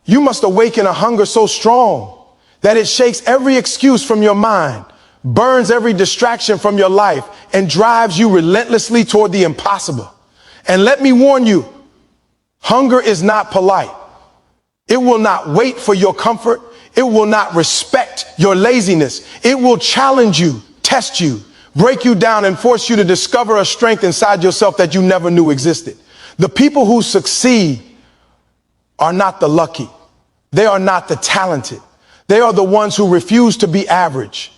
You must awaken a hunger so strong that it shakes every excuse from your mind, burns every distraction from your life, and drives you relentlessly toward the impossible. And let me warn you, hunger is not polite. It will not wait for your comfort. It will not respect your laziness. It will challenge you, test you, break you down, and force you to discover a strength inside yourself that you never knew existed. The people who succeed are not the lucky. They are not the talented. They are the ones who refuse to be average.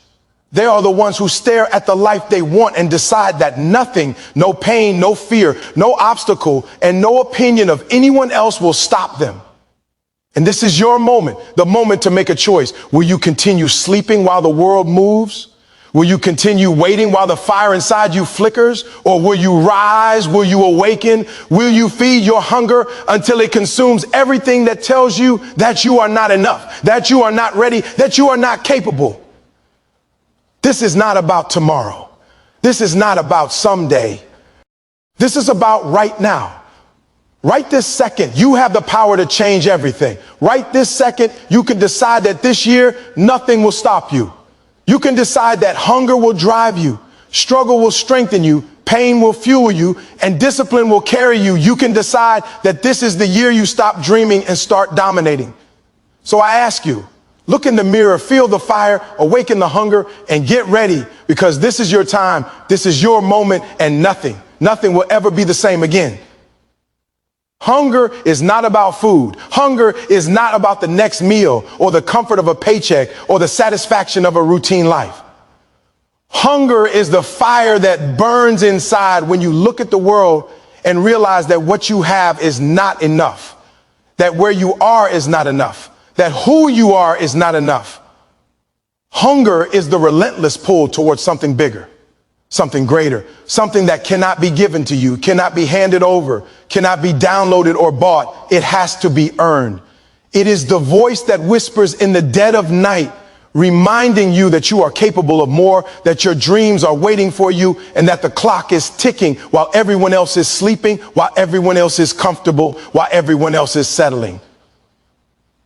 They are the ones who stare at the life they want and decide that nothing, no pain, no fear, no obstacle, and no opinion of anyone else will stop them. And this is your moment, the moment to make a choice. Will you continue sleeping while the world moves? Will you continue waiting while the fire inside you flickers? Or will you rise? Will you awaken? Will you feed your hunger until it consumes everything that tells you that you are not enough, that you are not ready, that you are not capable? This is not about tomorrow. This is not about someday. This is about right now. Right this second, you have the power to change everything. Right this second, you can decide that this year, nothing will stop you. You can decide that hunger will drive you, struggle will strengthen you, pain will fuel you, and discipline will carry you. You can decide that this is the year you stop dreaming and start dominating. So I ask you, look in the mirror, feel the fire, awaken the hunger, and get ready, because this is your time, this is your moment, and nothing will ever be the same again. Hunger is not about food. Hunger is not about the next meal or the comfort of a paycheck or the satisfaction of a routine life. Hunger is the fire that burns inside when you look at the world and realize that what you have is not enough, that where you are is not enough, that who you are is not enough. Hunger is the relentless pull towards something bigger, something greater, something that cannot be given to you, cannot be handed over, cannot be downloaded or bought. It has to be earned. It is the voice that whispers in the dead of night, reminding you that you are capable of more, that your dreams are waiting for you, and that the clock is ticking while everyone else is sleeping, while everyone else is comfortable, while everyone else is settling.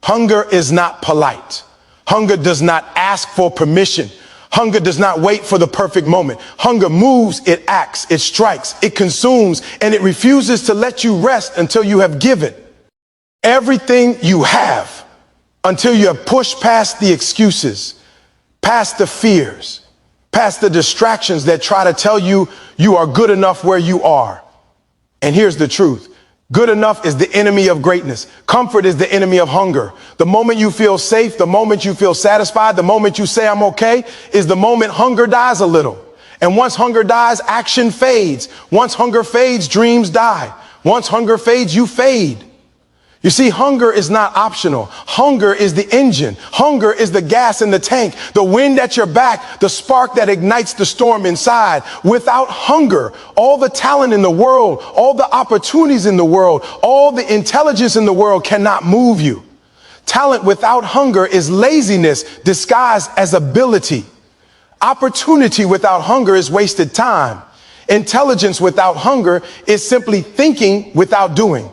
Hunger is not polite. Hunger does not ask for permission. Hunger does not wait for the perfect moment. Hunger moves, it acts, it strikes, it consumes, and it refuses to let you rest until you have given everything you have, until you have pushed past the excuses, past the fears, past the distractions that try to tell you you are good enough where you are. And here's the truth. Good enough is the enemy of greatness. Comfort is the enemy of hunger. The moment you feel safe, the moment you feel satisfied, the moment you say I'm okay, is the moment hunger dies a little. And once hunger dies, action fades. Once hunger fades, dreams die. Once hunger fades, you fade. You see, hunger is not optional. Hunger is the engine. Hunger is the gas in the tank, the wind at your back, the spark that ignites the storm inside. Without hunger, all the talent in the world, all the opportunities in the world, all the intelligence in the world cannot move you. Talent without hunger is laziness disguised as ability. Opportunity without hunger is wasted time. Intelligence without hunger is simply thinking without doing.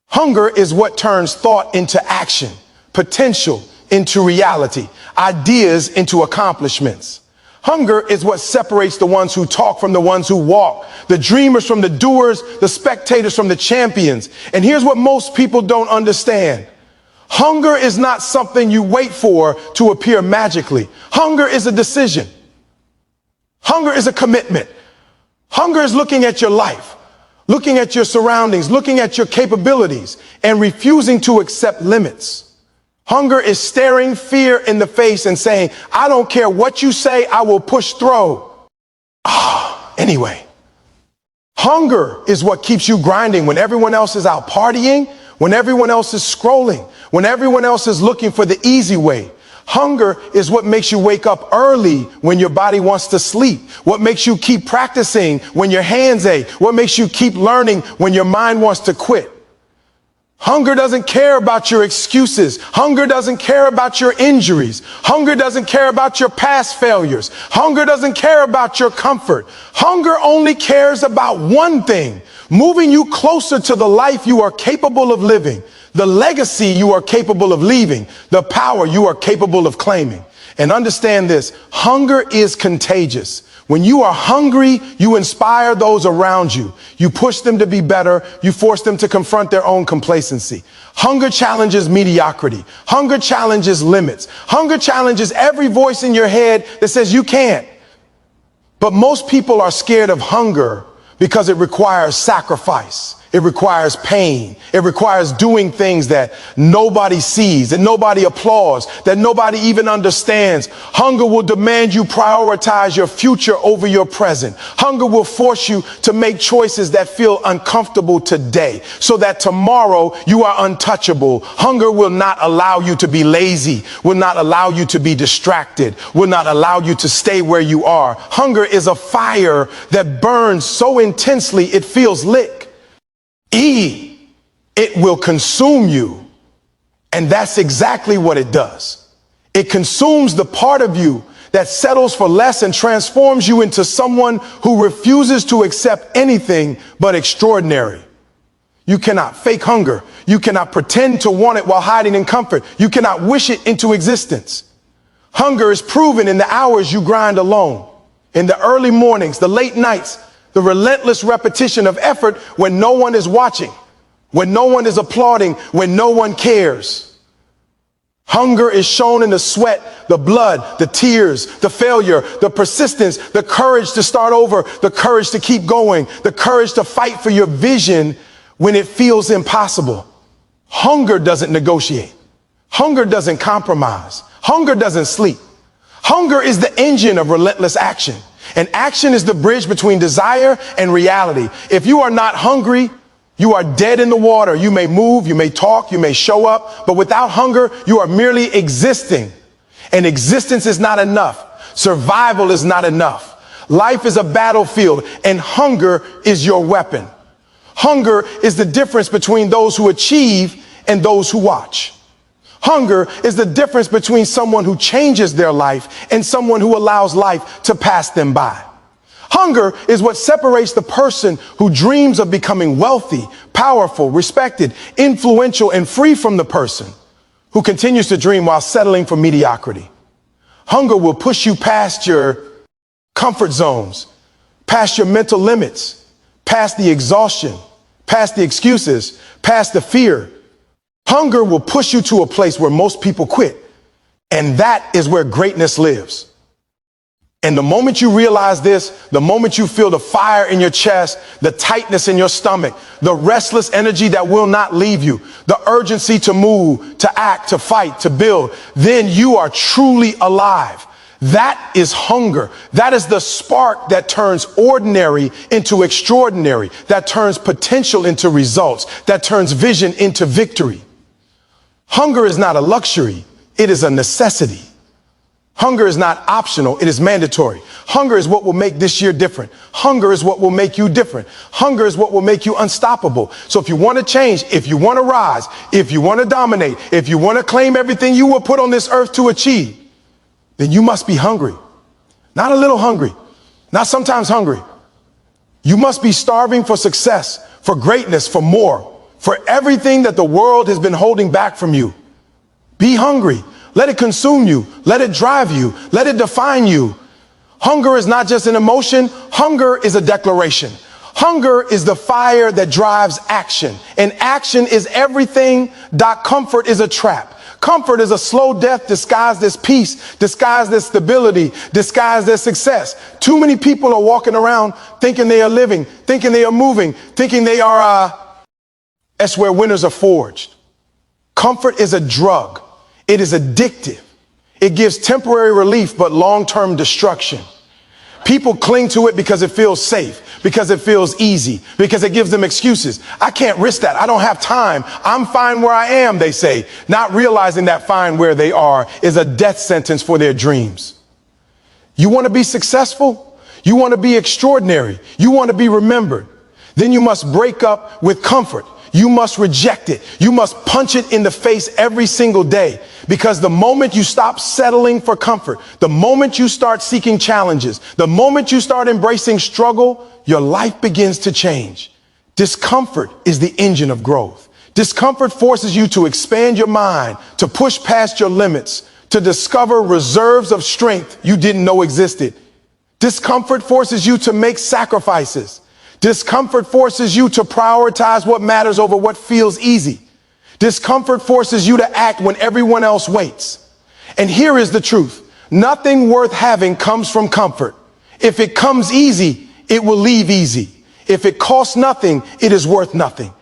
Hunger is what turns thought into action, potential into reality, ideas into accomplishments. Hunger is what separates the ones who talk from the ones who walk, the dreamers from the doers, the spectators from the champions. And here's what most people don't understand. Hunger is not something you wait for to appear magically. Hunger is a decision. Hunger is a commitment. Hunger is looking at your life, looking at your surroundings, looking at your capabilities, and refusing to accept limits. Hunger is staring fear in the face and saying, I don't care what you say, I will push through. Anyway, hunger is what keeps you grinding when everyone else is out partying, when everyone else is scrolling, when everyone else is looking for the easy way. Hunger is what makes you wake up early when your body wants to sleep. What makes you keep practicing when your hands ache. What makes you keep learning when your mind wants to quit. Hunger doesn't care about your excuses. Hunger doesn't care about your injuries. Hunger doesn't care about your past failures. Hunger doesn't care about your comfort. Hunger only cares about one thing: moving you closer to the life you are capable of living, the legacy you are capable of leaving, the power you are capable of claiming. And understand this: hunger is contagious. When you are hungry, you inspire those around you. You push them to be better. You force them to confront their own complacency. Hunger challenges mediocrity. Hunger challenges limits. Hunger challenges every voice in your head that says you can't. But most people are scared of hunger because it requires sacrifice. It requires pain. It requires doing things that nobody sees, that nobody applauds, that nobody even understands. Hunger will demand you prioritize your future over your present. Hunger will force you to make choices that feel uncomfortable today so that tomorrow you are untouchable. Hunger will not allow you to be lazy, will not allow you to be distracted, will not allow you to stay where you are. Hunger is a fire that burns so intensely it feels lit. It will consume you. And that's exactly what it does. It consumes the part of you that settles for less and transforms you into someone who refuses to accept anything but extraordinary. You cannot fake hunger. You cannot pretend to want it while hiding in comfort. You cannot wish it into existence. Hunger is proven in the hours you grind alone, in the early mornings, the late nights, the relentless repetition of effort when no one is watching, when no one is applauding, when no one cares. Hunger is shown in the sweat, the blood, the tears, the failure, the persistence, the courage to start over, the courage to keep going, the courage to fight for your vision when it feels impossible. Hunger doesn't negotiate. Hunger doesn't compromise. Hunger doesn't sleep. Hunger is the engine of relentless action. And action is the bridge between desire and reality. If you are not hungry, you are dead in the water. You may move, you may talk, you may show up, but without hunger, you are merely existing. And existence is not enough. Survival is not enough. Life is a battlefield, and hunger is your weapon. Hunger is the difference between those who achieve and those who watch. Hunger is the difference between someone who changes their life and someone who allows life to pass them by. Hunger is what separates the person who dreams of becoming wealthy, powerful, respected, influential, and free from the person who continues to dream while settling for mediocrity. Hunger will push you past your comfort zones, past your mental limits, past the exhaustion, past the excuses, past the fear. Hunger will push you to a place where most people quit. And that is where greatness lives. And the moment you realize this, the moment you feel the fire in your chest, the tightness in your stomach, the restless energy that will not leave you, the urgency to move, to act, to fight, to build, then you are truly alive. That is hunger. That is the spark that turns ordinary into extraordinary, that turns potential into results, that turns vision into victory. Hunger is not a luxury. It is a necessity. Hunger is not optional. It is mandatory. Hunger is what will make this year different. Hunger is what will make you different. Hunger is what will make you unstoppable. So if you want to change, if you want to rise, if you want to dominate, if you want to claim everything you were put on this earth to achieve, then you must be hungry. Not a little hungry, not sometimes hungry. You must be starving for success, for greatness, for more, for everything that the world has been holding back from you. Be hungry. Let it consume you. Let it drive you. Let it define you. Hunger is not just an emotion. Hunger is a declaration. Hunger is the fire that drives action. And action is everything. Comfort is a trap. Comfort is a slow death disguised as peace, disguised as stability, disguised as success. Too many people are walking around thinking they are living, thinking they are moving, thinking they are, that's where winners are forged. Comfort is a drug. It is addictive. It gives temporary relief, but long-term destruction. People cling to it because it feels safe, because it feels easy, because it gives them excuses. I can't risk that. I don't have time. I'm fine where I am, they say, not realizing that fine where they are is a death sentence for their dreams. You want to be successful? You want to be extraordinary? You want to be remembered? Then you must break up with comfort. You must reject it. You must punch it in the face every single day, because the moment you stop settling for comfort, the moment you start seeking challenges, the moment you start embracing struggle, your life begins to change. Discomfort is the engine of growth. Discomfort forces you to expand your mind, to push past your limits, to discover reserves of strength you didn't know existed. Discomfort forces you to make sacrifices. Discomfort forces you to prioritize what matters over what feels easy. Discomfort forces you to act when everyone else waits. And here is the truth. Nothing worth having comes from comfort. If it comes easy, it will leave easy. If it costs nothing, it is worth nothing.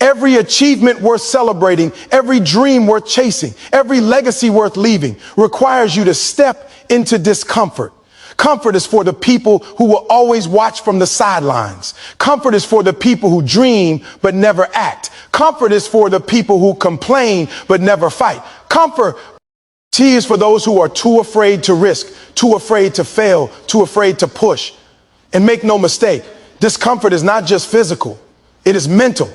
Every achievement worth celebrating, every dream worth chasing, every legacy worth leaving requires you to step into discomfort. Comfort is for the people who will always watch from the sidelines. Comfort is for the people who dream but never act. Comfort is for the people who complain but never fight. Comfort is for those who are too afraid to risk, too afraid to fail, too afraid to push. And make no mistake, discomfort is not just physical. It is mental.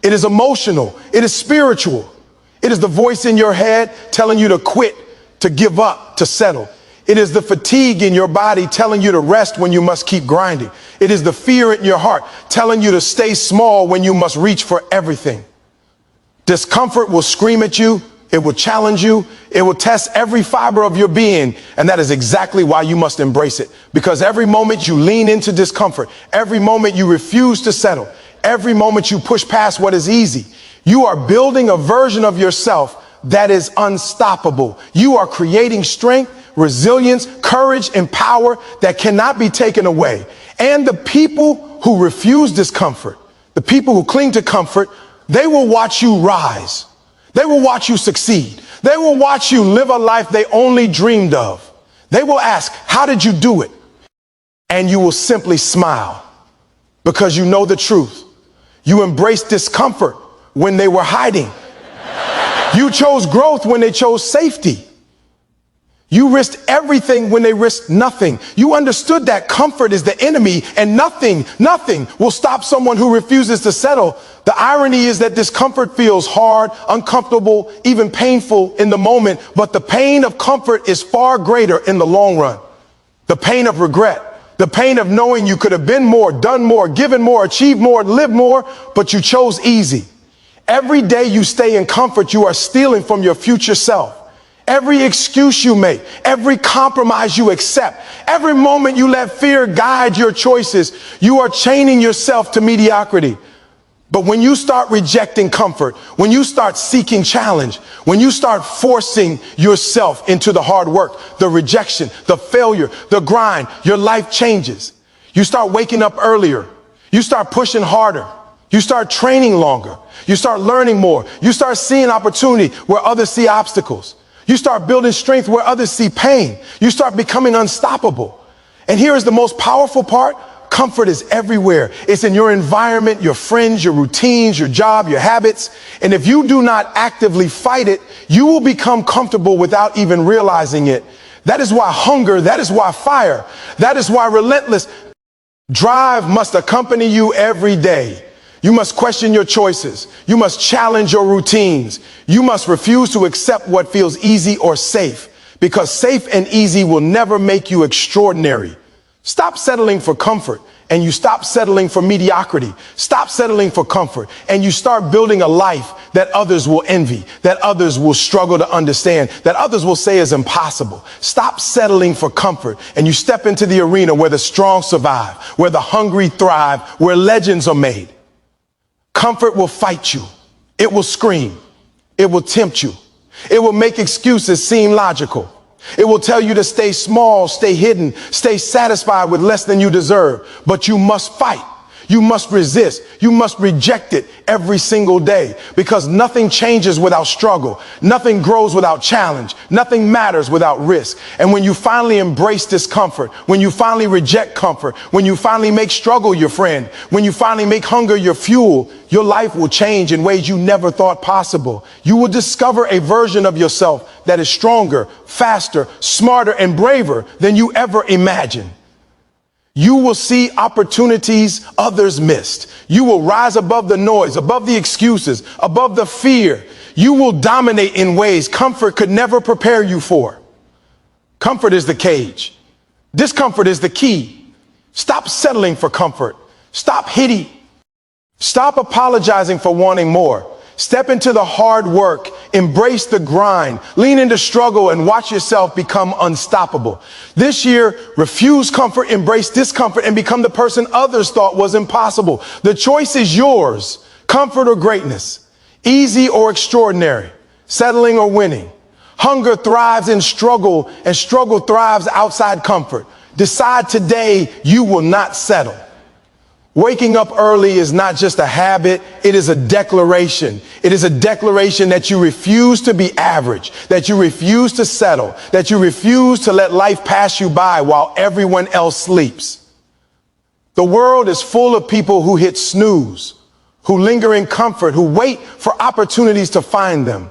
It is emotional. It is spiritual. It is the voice in your head telling you to quit, to give up, to settle. It is the fatigue in your body telling you to rest when you must keep grinding. It is the fear in your heart telling you to stay small when you must reach for everything. Discomfort will scream at you. It will challenge you. It will test every fiber of your being. And that is exactly why you must embrace it. Because every moment you lean into discomfort, every moment you refuse to settle, every moment you push past what is easy, you are building a version of yourself that is unstoppable. You are creating strength, resilience, courage, and power that cannot be taken away. And the people who refuse discomfort, the people who cling to comfort, they will watch you rise. They will watch you succeed. They will watch you live a life they only dreamed of. They will ask, how did you do it? And you will simply smile because you know the truth. You embraced discomfort when they were hiding. You chose growth when they chose safety. You risked everything when they risked nothing. You understood that comfort is the enemy and nothing will stop someone who refuses to settle. The irony is that discomfort feels hard, uncomfortable, even painful in the moment, but the pain of comfort is far greater in the long run. The pain of regret, the pain of knowing you could have been more, done more, given more, achieved more, lived more, but you chose easy. Every day you stay in comfort, you are stealing from your future self. Every excuse you make, every compromise you accept, every moment you let fear guide your choices, you are chaining yourself to mediocrity. But when you start rejecting comfort, when you start seeking challenge, when you start forcing yourself into the hard work, the rejection, the failure, the grind, your life changes. You start waking up earlier. You start pushing harder. You start training longer. You start learning more. You start seeing opportunity where others see obstacles. You start building strength where others see pain. You start becoming unstoppable. And here is the most powerful part. Comfort is everywhere. It's in your environment, your friends, your routines, your job, your habits. And if you do not actively fight it, you will become comfortable without even realizing it. That is why hunger, that is why fire, that is why relentless drive must accompany you every day. You must question your choices. You must challenge your routines. You must refuse to accept what feels easy or safe, because safe and easy will never make you extraordinary. Stop settling for comfort and you stop settling for mediocrity. Stop settling for comfort and you start building a life that others will envy, that others will struggle to understand, that others will say is impossible. Stop settling for comfort and you step into the arena where the strong survive, where the hungry thrive, where legends are made. Comfort will fight you. It will scream. It will tempt you. It will make excuses seem logical. It will tell you to stay small, stay hidden, stay satisfied with less than you deserve. But you must fight. You must resist. You must reject it every single day, because nothing changes without struggle. Nothing grows without challenge. Nothing matters without risk. And when you finally embrace discomfort, when you finally reject comfort, when you finally make struggle your friend, when you finally make hunger your fuel, your life will change in ways you never thought possible. You will discover a version of yourself that is stronger, faster, smarter, and braver than you ever imagined. You will see opportunities others missed. You will rise above the noise, above the excuses, above the fear. You will dominate in ways comfort could never prepare you for. Comfort is the cage. Discomfort is the key. Stop settling for comfort. Stop hitting. Stop apologizing for wanting more. Step into the hard work, embrace the grind, lean into struggle, and watch yourself become unstoppable. This year, refuse comfort, embrace discomfort, and become the person others thought was impossible. The choice is yours, comfort or greatness, easy or extraordinary, settling or winning. Hunger thrives in struggle, and struggle thrives outside comfort. Decide today you will not settle. Waking up early is not just a habit, it is a declaration. It is a declaration that you refuse to be average, that you refuse to settle, that you refuse to let life pass you by while everyone else sleeps. The world is full of people who hit snooze, who linger in comfort, who wait for opportunities to find them.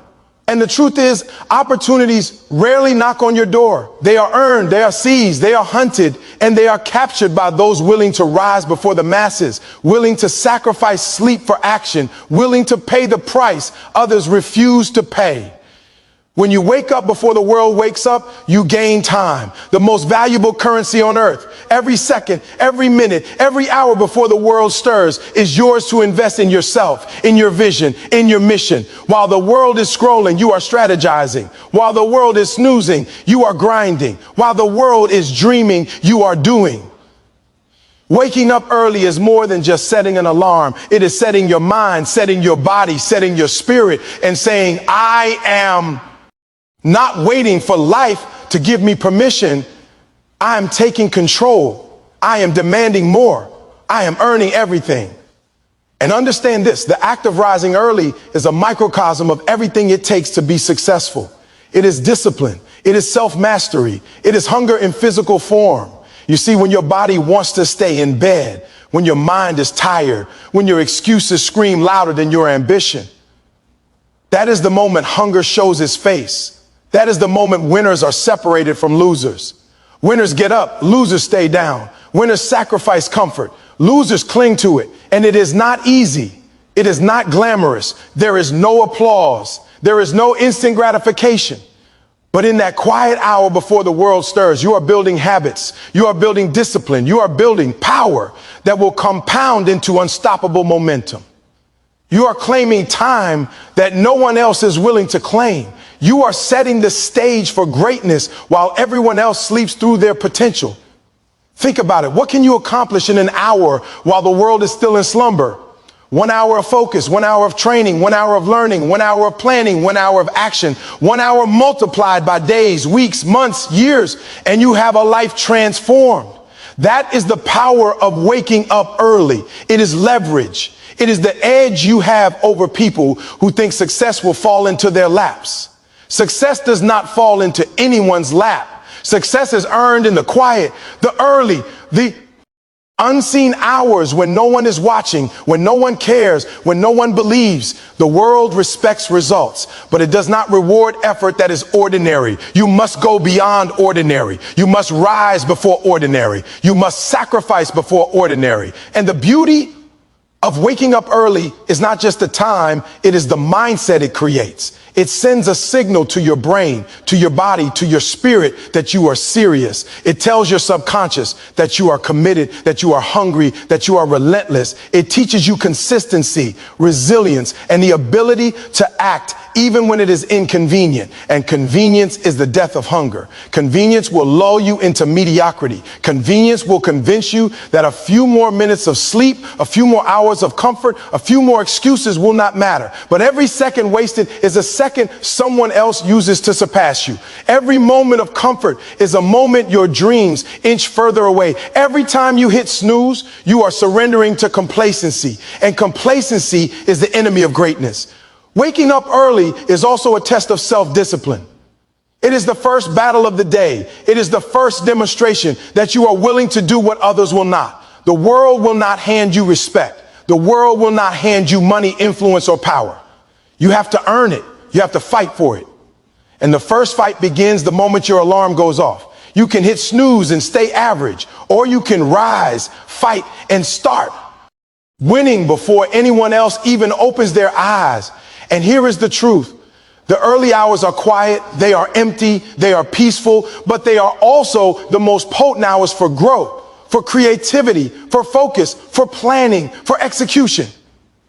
And the truth is, opportunities rarely knock on your door. They are earned, they are seized, they are hunted, and they are captured by those willing to rise before the masses, willing to sacrifice sleep for action, willing to pay the price others refuse to pay. When you wake up before the world wakes up, you gain time, the most valuable currency on earth. Every second, every minute, every hour before the world stirs is yours to invest in yourself, in your vision, in your mission. While the world is scrolling, you are strategizing. While the world is snoozing, you are grinding. While the world is dreaming, you are doing. Waking up early is more than just setting an alarm. It is setting your mind, setting your body, setting your spirit, and saying, I am not waiting for life to give me permission. I am taking control. I am demanding more. I am earning everything. And understand this, the act of rising early is a microcosm of everything it takes to be successful. It is discipline. It is self-mastery. It is hunger in physical form. You see, when your body wants to stay in bed, when your mind is tired, when your excuses scream louder than your ambition, that is the moment hunger shows its face. That is the moment winners are separated from losers. Winners get up, losers stay down. Winners sacrifice comfort, losers cling to it. And it is not easy. It is not glamorous. There is no applause. There is no instant gratification. But in that quiet hour before the world stirs, you are building habits. You are building discipline. You are building power that will compound into unstoppable momentum. You are claiming time that no one else is willing to claim. You are setting the stage for greatness while everyone else sleeps through their potential. Think about it. What can you accomplish in an hour while the world is still in slumber? 1 hour of focus, 1 hour of training, 1 hour of learning, 1 hour of planning, 1 hour of action, 1 hour multiplied by days, weeks, months, years, and you have a life transformed. That is the power of waking up early. It is leverage. It is the edge you have over people who think success will fall into their laps. Success does not fall into anyone's lap. Success is earned in the quiet, the early, the unseen hours when no one is watching, when no one cares, when no one believes. The world respects results, but it does not reward effort that is ordinary. You must go beyond ordinary. You must rise before ordinary. You must sacrifice before ordinary. And the beauty of waking up early is not just the time, it is the mindset it creates. It sends a signal to your brain, to your body, to your spirit that you are serious. It tells your subconscious that you are committed, that you are hungry, that you are relentless. It teaches you consistency, resilience, and the ability to act even when it is inconvenient. And convenience is the death of hunger. Convenience will lull you into mediocrity. Convenience will convince you that a few more minutes of sleep, a few more hours of comfort, a few more excuses will not matter. But every second wasted is a second someone else uses to surpass you. Every moment of comfort is a moment your dreams inch further away. Every time you hit snooze, you are surrendering to complacency. And complacency is the enemy of greatness. Waking up early is also a test of self-discipline. It is the first battle of the day. It is the first demonstration that you are willing to do what others will not. The world will not hand you respect. The world will not hand you money, influence, or power. You have to earn it. You have to fight for it. And the first fight begins the moment your alarm goes off. You can hit snooze and stay average, or you can rise, fight, and start winning before anyone else even opens their eyes. And here is the truth. The early hours are quiet, they are empty, they are peaceful, but they are also the most potent hours for growth, for creativity, for focus, for planning, for execution.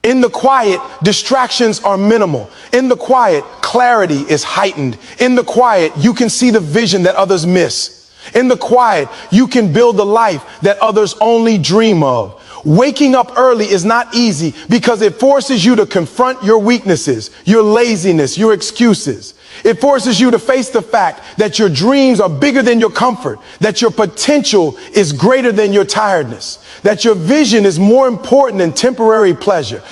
In the quiet, distractions are minimal. In the quiet, clarity is heightened. In the quiet, you can see the vision that others miss. In the quiet, you can build the life that others only dream of. Waking up early is not easy because it forces you to confront your weaknesses, your laziness, your excuses. It forces you to face the fact that your dreams are bigger than your comfort, that your potential is greater than your tiredness, that your vision is more important than temporary pleasure.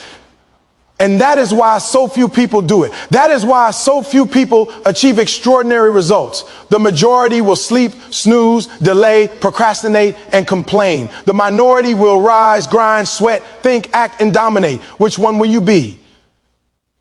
And that is why so few people do it. That is why so few people achieve extraordinary results. The majority will sleep, snooze, delay, procrastinate, and complain. The minority will rise, grind, sweat, think, act, and dominate. Which one will you be?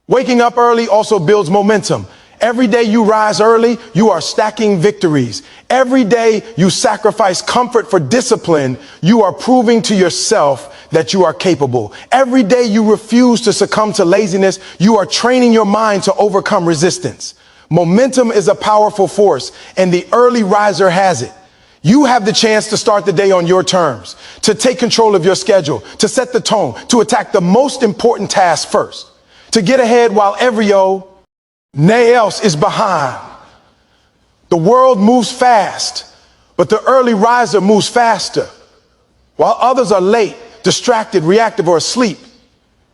Waking up early also builds momentum. Every day you rise early, you are stacking victories. Every day you sacrifice comfort for discipline, you are proving to yourself that you are capable. Every day you refuse to succumb to laziness, you are training your mind to overcome resistance. Momentum is a powerful force, and the early riser has it. You have the chance to start the day on your terms, to take control of your schedule, to set the tone, to attack the most important task first, to get ahead while every nay else is behind. The world moves fast, but the early riser moves faster. While others are late, distracted, reactive, or asleep,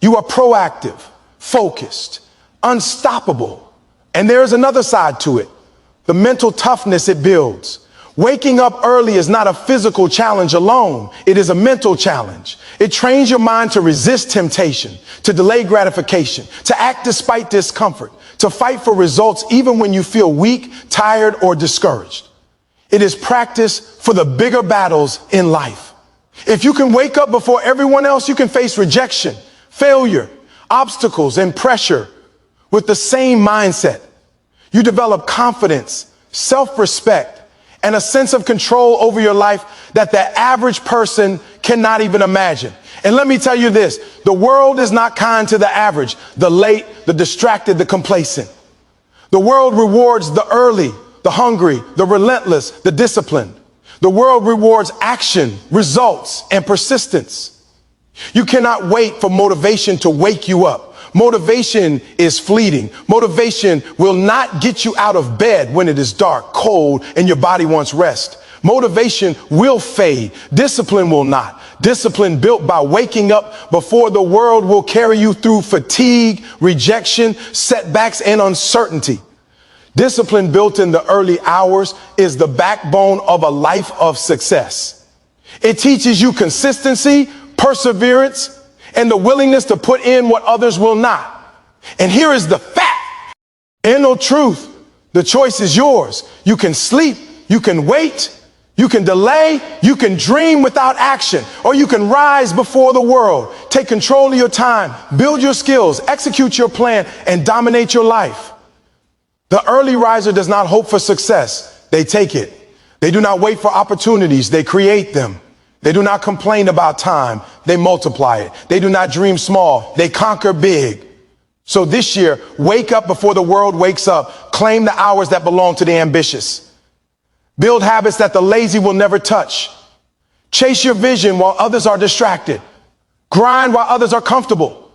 you are proactive, focused, unstoppable. And there is another side to it, the mental toughness it builds. Waking up early is not a physical challenge alone. It is a mental challenge. It trains your mind to resist temptation, to delay gratification, to act despite discomfort, to fight for results even when you feel weak, tired, or discouraged. It is practice for the bigger battles in life. If you can wake up before everyone else, you can face rejection, failure, obstacles, and pressure with the same mindset. You develop confidence, self-respect, and a sense of control over your life that the average person cannot even imagine. And let me tell you this, the world is not kind to the average, the late, the distracted, the complacent. The world rewards the early, the hungry, the relentless, the disciplined. The world rewards action, results, and persistence. You cannot wait for motivation to wake you up. Motivation is fleeting. Motivation will not get you out of bed when it is dark, cold, and your body wants rest. Motivation will fade. Discipline will not. Discipline built by waking up before the world will carry you through fatigue, rejection, setbacks, and uncertainty. Discipline built in the early hours is the backbone of a life of success. It teaches you consistency, perseverance, and the willingness to put in what others will not. And here is the fact. In no truth, the choice is yours. You can sleep, you can wait, you can delay, you can dream without action, or you can rise before the world. Take control of your time, build your skills, execute your plan, and dominate your life. The early riser does not hope for success. They take it. They do not wait for opportunities. They create them. They do not complain about time. They multiply it. They do not dream small. They conquer big. So this year, wake up before the world wakes up. Claim the hours that belong to the ambitious. Build habits that the lazy will never touch. Chase your vision while others are distracted. Grind while others are comfortable.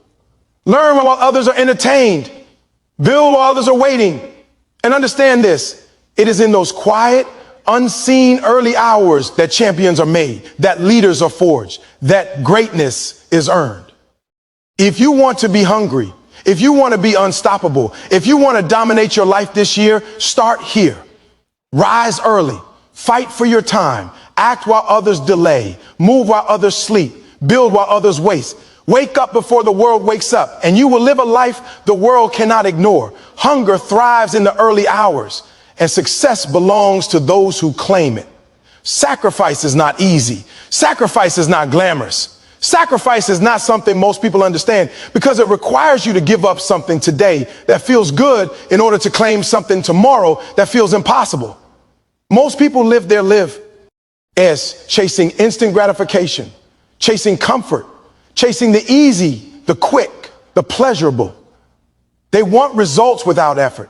Learn while others are entertained. Build while others are waiting. And understand this, it is in those quiet, unseen early hours that champions are made, that leaders are forged, that greatness is earned. If you want to be hungry, if you want to be unstoppable, if you want to dominate your life this year, start here. Rise early, fight for your time, act while others delay, move while others sleep, build while others waste. Wake up before the world wakes up, and you will live a life the world cannot ignore. Hunger thrives in the early hours, and success belongs to those who claim it. Sacrifice is not easy. Sacrifice is not glamorous. Sacrifice is not something most people understand because it requires you to give up something today that feels good in order to claim something tomorrow that feels impossible. Most people live their life as chasing instant gratification, chasing comfort, chasing the easy, the quick, the pleasurable. They want results without effort.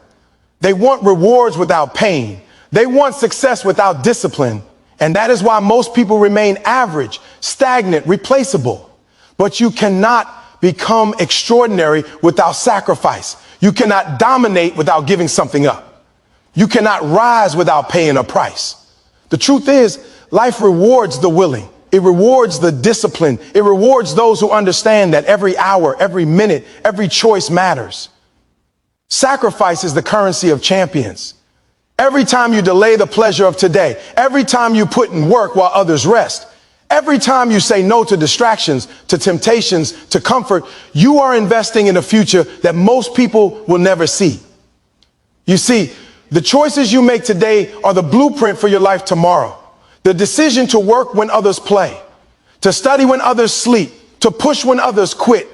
They want rewards without pain. They want success without discipline. And that is why most people remain average, stagnant, replaceable. But you cannot become extraordinary without sacrifice. You cannot dominate without giving something up. You cannot rise without paying a price. The truth is, life rewards the willing. It rewards the discipline. It rewards those who understand that every hour, every minute, every choice matters. Sacrifice is the currency of champions. Every time you delay the pleasure of today, every time you put in work while others rest, every time you say no to distractions, to temptations, to comfort, you are investing in a future that most people will never see. You see, the choices you make today are the blueprint for your life tomorrow. The decision to work when others play, to study when others sleep, to push when others quit,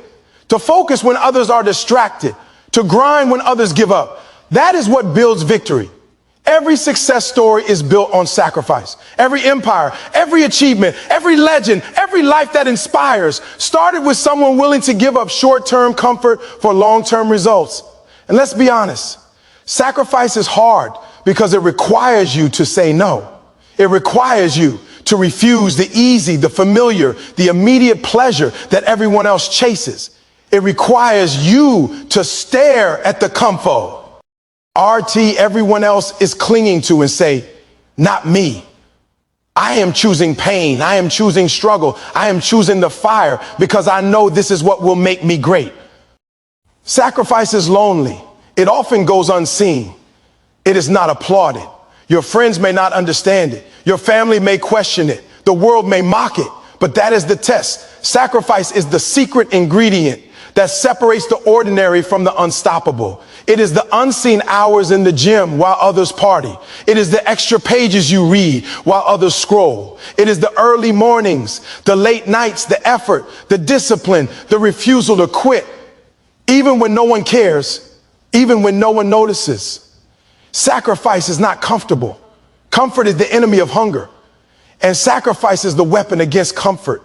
to focus when others are distracted, to grind when others give up. That is what builds victory. Every success story is built on sacrifice. Every empire, every achievement, every legend, every life that inspires started with someone willing to give up short-term comfort for long-term results. And let's be honest, sacrifice is hard because it requires you to say no. It requires you to refuse the easy, the familiar, the immediate pleasure that everyone else chases. It requires you to stare at the comfort everyone else is clinging to and say, not me. I am choosing pain. I am choosing struggle. I am choosing the fire because I know this is what will make me great. Sacrifice is lonely. It often goes unseen. It is not applauded. Your friends may not understand it. Your family may question it. The world may mock it, but that is the test. Sacrifice is the secret ingredient that separates the ordinary from the unstoppable. It is the unseen hours in the gym while others party. It is the extra pages you read while others scroll. It is the early mornings, the late nights, the effort, the discipline, the refusal to quit. Even when no one cares, even when no one notices. Sacrifice is not comfortable. Comfort is the enemy of hunger. And sacrifice is the weapon against comfort.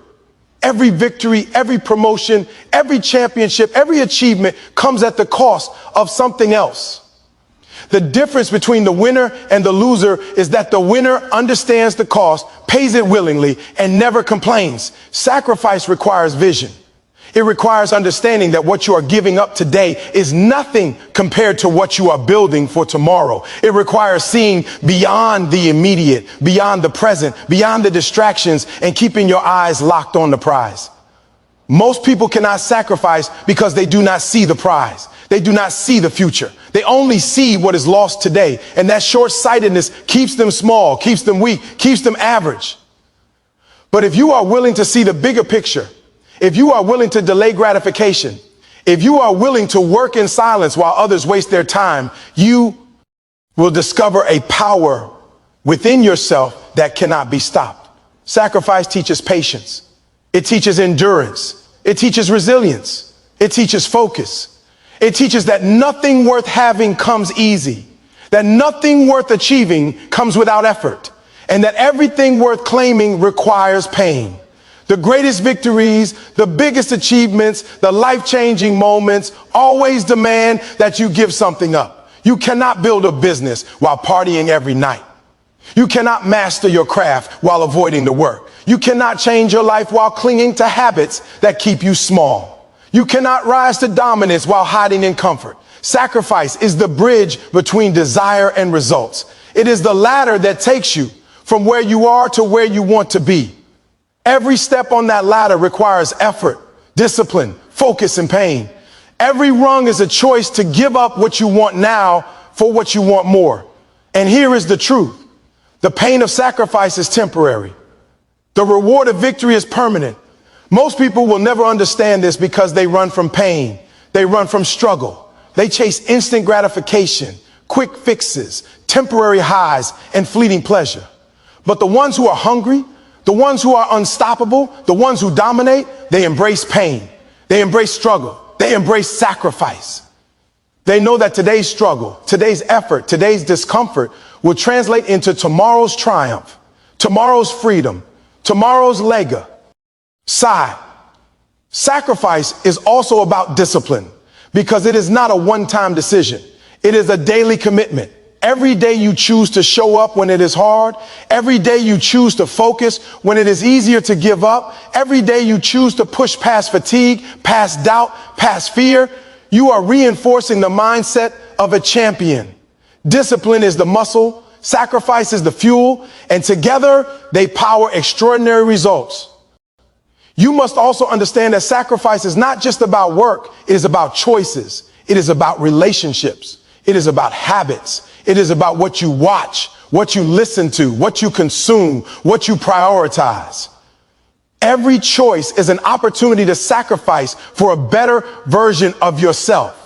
Every victory, every promotion, every championship, every achievement comes at the cost of something else. The difference between the winner and the loser is that the winner understands the cost, pays it willingly, and never complains. Sacrifice requires vision. It requires understanding that what you are giving up today is nothing compared to what you are building for tomorrow. It requires seeing beyond the immediate, beyond the present, beyond the distractions, and keeping your eyes locked on the prize. Most people cannot sacrifice because they do not see the prize. They do not see the future. They only see what is lost today. And that short-sightedness keeps them small, keeps them weak, keeps them average. But if you are willing to see the bigger picture, if you are willing to delay gratification, if you are willing to work in silence while others waste their time, you will discover a power within yourself that cannot be stopped. Sacrifice teaches patience. It teaches endurance. It teaches resilience. It teaches focus. It teaches that nothing worth having comes easy, that nothing worth achieving comes without effort, and that everything worth claiming requires pain. The greatest victories, the biggest achievements, the life-changing moments always demand that you give something up. You cannot build a business while partying every night. You cannot master your craft while avoiding the work. You cannot change your life while clinging to habits that keep you small. You cannot rise to dominance while hiding in comfort. Sacrifice is the bridge between desire and results. It is the ladder that takes you from where you are to where you want to be. Every step on that ladder requires effort, discipline, focus, and pain. Every rung is a choice to give up what you want now for what you want more. And here is the truth. The pain of sacrifice is temporary. The reward of victory is permanent. Most people will never understand this because they run from pain. They run from struggle. They chase instant gratification, quick fixes, temporary highs, and fleeting pleasure. But the ones who are hungry, the ones who are unstoppable, the ones who dominate, they embrace pain. They embrace struggle. They embrace sacrifice. They know that today's struggle, today's effort, today's discomfort will translate into tomorrow's triumph, tomorrow's freedom, tomorrow's lega. Sigh. Sacrifice is also about discipline because it is not a one-time decision. It is a daily commitment. Every day you choose to show up when it is hard. Every day you choose to focus when it is easier to give up. Every day you choose to push past fatigue, past doubt, past fear. You are reinforcing the mindset of a champion. Discipline is the muscle, sacrifice is the fuel, and together they power extraordinary results. You must also understand that sacrifice is not just about work. It is about choices. It is about relationships. It is about habits. It is about what you watch, what you listen to, what you consume, what you prioritize. Every choice is an opportunity to sacrifice for a better version of yourself.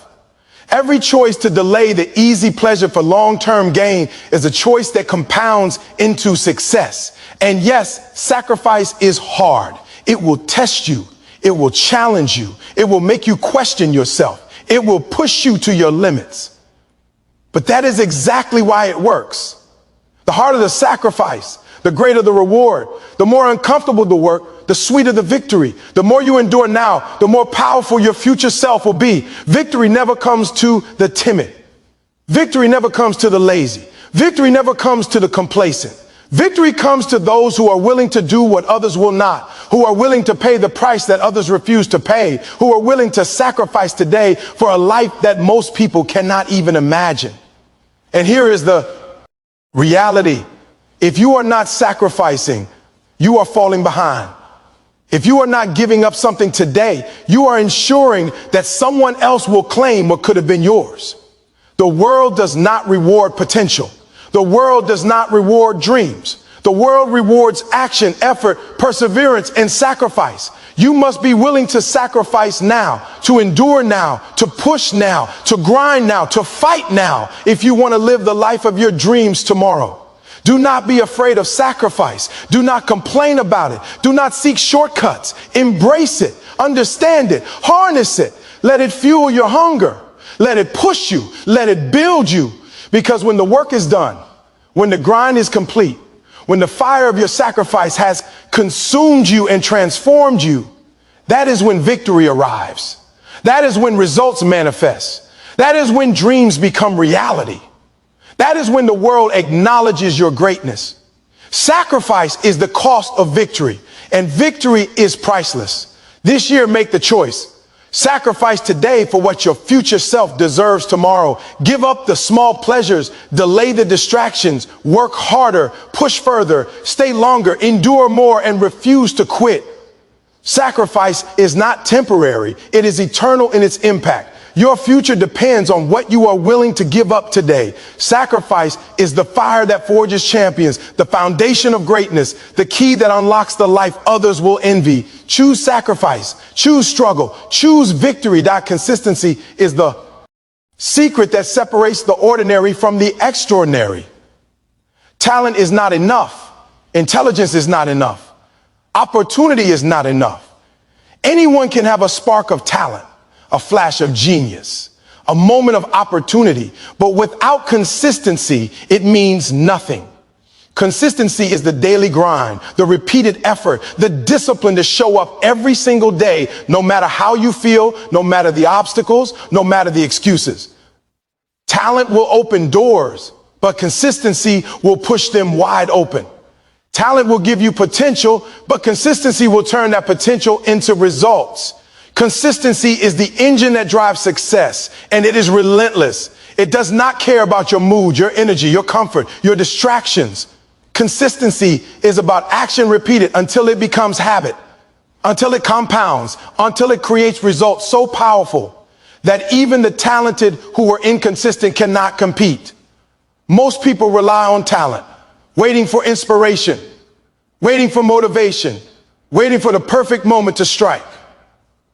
Every choice to delay the easy pleasure for long-term gain is a choice that compounds into success. And yes, sacrifice is hard. It will test you. It will challenge you. It will make you question yourself. It will push you to your limits. But that is exactly why it works. The harder the sacrifice, the greater the reward. The more uncomfortable the work, the sweeter the victory. The more you endure now, the more powerful your future self will be. Victory never comes to the timid. Victory never comes to the lazy. Victory never comes to the complacent. Victory comes to those who are willing to do what others will not, who are willing to pay the price that others refuse to pay, who are willing to sacrifice today for a life that most people cannot even imagine. And here is the reality. If you are not sacrificing, you are falling behind. If you are not giving up something today, you are ensuring that someone else will claim what could have been yours. The world does not reward potential. The world does not reward dreams. The world rewards action, effort, perseverance, and sacrifice. You must be willing to sacrifice now, to endure now, to push now, to grind now, to fight now, if you want to live the life of your dreams tomorrow. Do not be afraid of sacrifice. Do not complain about it. Do not seek shortcuts. Embrace it. Understand it. Harness it. Let it fuel your hunger. Let it push you. Let it build you. Because when the work is done, when the grind is complete, when the fire of your sacrifice has consumed you and transformed you, that is when victory arrives. That is when results manifest. That is when dreams become reality. That is when the world acknowledges your greatness. Sacrifice is the cost of victory, and victory is priceless. This year, make the choice. Sacrifice today for what your future self deserves tomorrow. Give up the small pleasures, delay the distractions, work harder, push further, stay longer, endure more, and refuse to quit. Sacrifice is not temporary. It is eternal in its impact. Your future depends on what you are willing to give up today. Sacrifice is the fire that forges champions, the foundation of greatness, the key that unlocks the life others will envy. Choose sacrifice, choose struggle, choose victory. That consistency is the secret that separates the ordinary from the extraordinary. Talent is not enough. Intelligence is not enough. Opportunity is not enough. Anyone can have a spark of talent, a flash of genius, a moment of opportunity, but without consistency, it means nothing. Consistency is the daily grind, the repeated effort, the discipline to show up every single day, no matter how you feel, no matter the obstacles, no matter the excuses. Talent will open doors, but consistency will push them wide open. Talent will give you potential, but consistency will turn that potential into results. Consistency is the engine that drives success, and it is relentless. It does not care about your mood, your energy, your comfort, your distractions. Consistency is about action repeated until it becomes habit, until it compounds, until it creates results so powerful that even the talented who are inconsistent cannot compete. Most people rely on talent, waiting for inspiration, waiting for motivation, waiting for the perfect moment to strike.